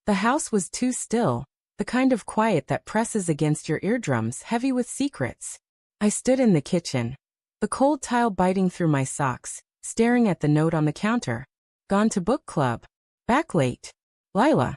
The house was too still, the kind of quiet that presses against your eardrums, heavy with secrets. I stood in the kitchen, the cold tile biting through my socks, staring at the note on the counter. Gone to book club. Back late. Lila.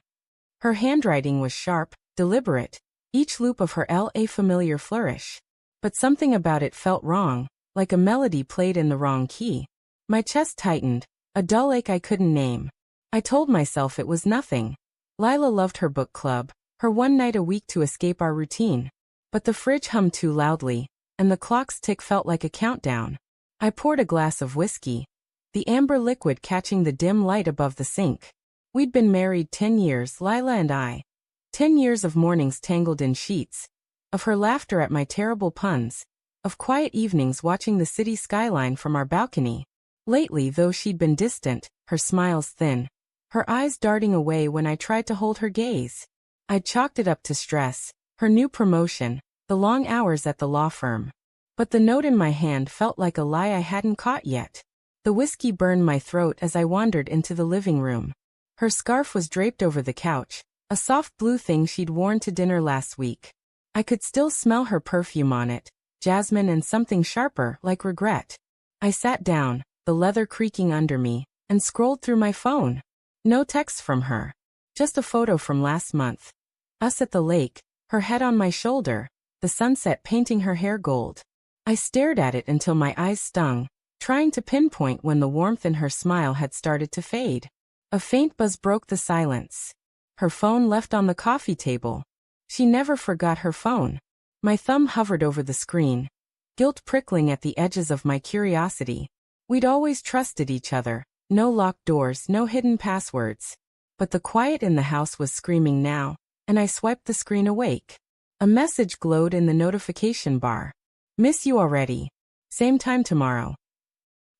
Her handwriting was sharp, deliberate, each loop of her L a familiar flourish. But something about it felt wrong, like a melody played in the wrong key. My chest tightened, a dull ache I couldn't name. I told myself it was nothing. Lila loved her book club, her one night a week to escape our routine. But the fridge hummed too loudly, and the clock's tick felt like a countdown. I poured a glass of whiskey, the amber liquid catching the dim light above the sink. We'd been married 10 years, Lila and I. 10 years of mornings tangled in sheets, of her laughter at my terrible puns, of quiet evenings watching the city skyline from our balcony. Lately, though she'd been distant, her smiles thin, her eyes darting away when I tried to hold her gaze. I'd chalked it up to stress, her new promotion, the long hours at the law firm. But the note in my hand felt like a lie I hadn't caught yet. The whiskey burned my throat as I wandered into the living room. Her scarf was draped over the couch, a soft blue thing she'd worn to dinner last week. I could still smell her perfume on it, jasmine and something sharper, like regret. I sat down, the leather creaking under me, and scrolled through my phone. No texts from her. Just a photo from last month. Us at the lake, her head on my shoulder, the sunset painting her hair gold. I stared at it until my eyes stung, trying to pinpoint when the warmth in her smile had started to fade. A faint buzz broke the silence. Her phone left on the coffee table. She never forgot her phone. My thumb hovered over the screen, guilt prickling at the edges of my curiosity. We'd always trusted each other, no locked doors, no hidden passwords. But the quiet in the house was screaming now, and I swiped the screen awake. A message glowed in the notification bar. Miss you already. Same time tomorrow.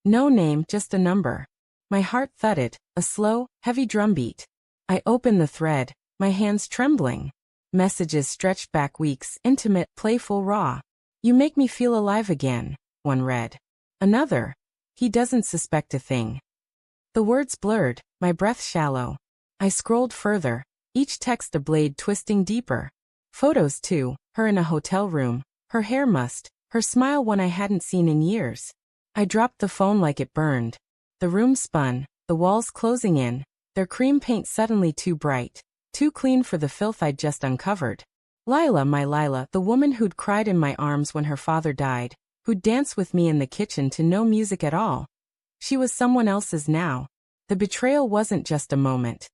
No name, just a number. My heart thudded, a slow, heavy drumbeat. I opened the thread, my hands trembling. Messages stretched back weeks, intimate, playful, raw. You make me feel alive again, one read. Another. He doesn't suspect a thing. The words blurred, my breath shallow. I scrolled further, each text a blade twisting deeper. Photos too, her in a hotel room, her hair mussed, her smile one I hadn't seen in years. I dropped the phone like it burned. The room spun, the walls closing in, their cream paint suddenly too bright, too clean for the filth I'd just uncovered. Lila, my Lila, the woman who'd cried in my arms when her father died, who'd danced with me in the kitchen to no music at all. She was someone else's now. The betrayal wasn't just a moment.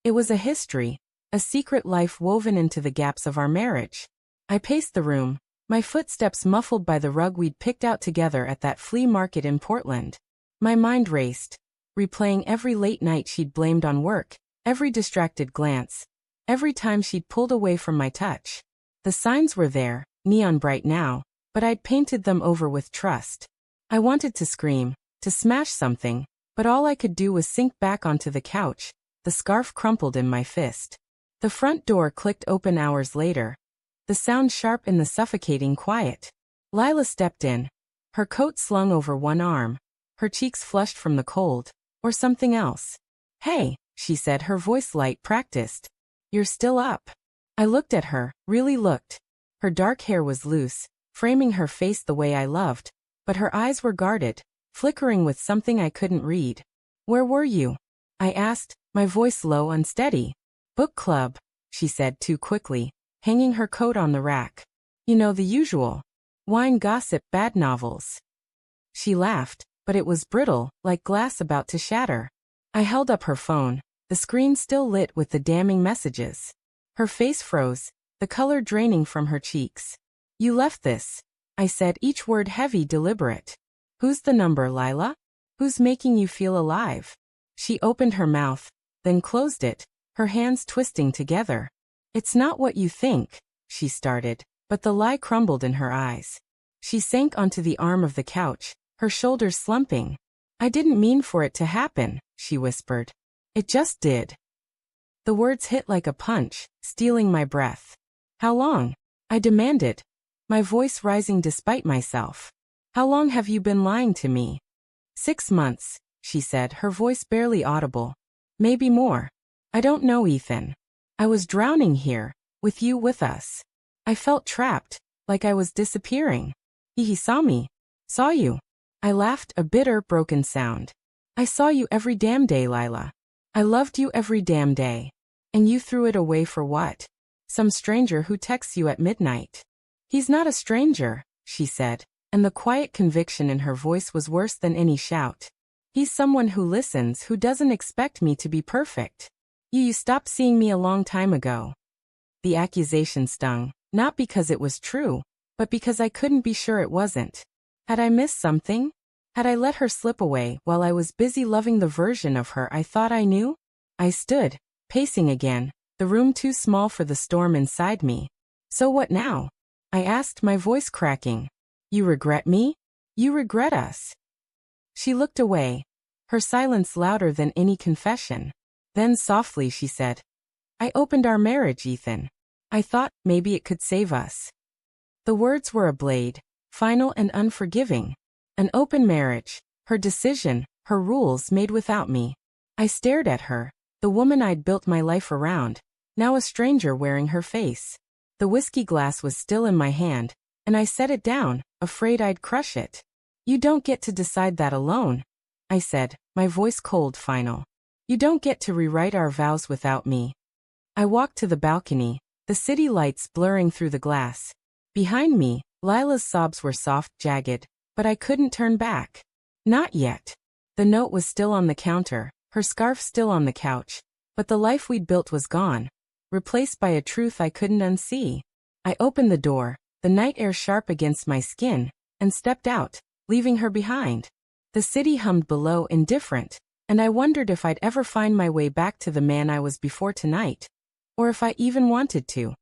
It was a history, a secret life woven into the gaps of our marriage. I paced the room, my footsteps muffled by the rug we'd picked out together at that flea market in Portland. My mind raced, replaying every late night she'd blamed on work, every distracted glance, every time she'd pulled away from my touch. The signs were there, neon bright now, but I'd painted them over with trust. I wanted to scream, to smash something, but all I could do was sink back onto the couch, the scarf crumpled in my fist. The front door clicked open hours later, the sound sharp in the suffocating quiet. Lila stepped in, her coat slung over one arm, her cheeks flushed from the cold, or something else. Hey, she said, her voice light, practiced. You're still up. I looked at her, really looked. Her dark hair was loose, framing her face the way I loved, but her eyes were guarded, flickering with something I couldn't read. Where were you? I asked, my voice low, unsteady. Book club, she said too quickly, hanging her coat on the rack. You know, the usual. Wine, gossip, bad novels. She laughed, but it was brittle, like glass about to shatter. I held up her phone, the screen still lit with the damning messages. Her face froze, the color draining from her cheeks. You left this, I said, each word heavy, deliberate. Who's the number, Lila? Who's making you feel alive? She opened her mouth, then closed it, her hands twisting together. It's not what you think, she started, but the lie crumbled in her eyes. She sank onto the arm of the couch, her shoulders slumping. I didn't mean for it to happen, she whispered. It just did. The words hit like a punch, stealing my breath. How long? I demanded, my voice rising despite myself. How long have you been lying to me? 6 months, she said, her voice barely audible. Maybe more. I don't know, Ethan. I was drowning here, with you with us. I felt trapped, like I was disappearing. He saw me. Saw you. I laughed, a bitter, broken sound. I saw you every damn day, Lila. I loved you every damn day. And you threw it away for what? Some stranger who texts you at midnight. He's not a stranger, she said, and the quiet conviction in her voice was worse than any shout. He's someone who listens, who doesn't expect me to be perfect. You stopped seeing me a long time ago. The accusation stung, not because it was true, but because I couldn't be sure it wasn't. Had I missed something? Had I let her slip away while I was busy loving the version of her I thought I knew? I stood, pacing again, the room too small for the storm inside me. So what now? I asked, my voice cracking. You regret me? You regret us? She looked away, her silence louder than any confession. Then softly she said, I opened our marriage, Ethan. I thought maybe it could save us. The words were a blade, final and unforgiving. An open marriage, her decision, her rules made without me. I stared at her, the woman I'd built my life around, now a stranger wearing her face. The whiskey glass was still in my hand, and I set it down, afraid I'd crush it. You don't get to decide that alone, I said, my voice cold, final. You don't get to rewrite our vows without me. I walked to the balcony, the city lights blurring through the glass. Behind me, Lila's sobs were soft, jagged, but I couldn't turn back. Not yet. The note was still on the counter, her scarf still on the couch, but the life we'd built was gone, replaced by a truth I couldn't unsee. I opened the door, the night air sharp against my skin, and stepped out, leaving her behind. The city hummed below, indifferent, and I wondered if I'd ever find my way back to the man I was before tonight, or if I even wanted to.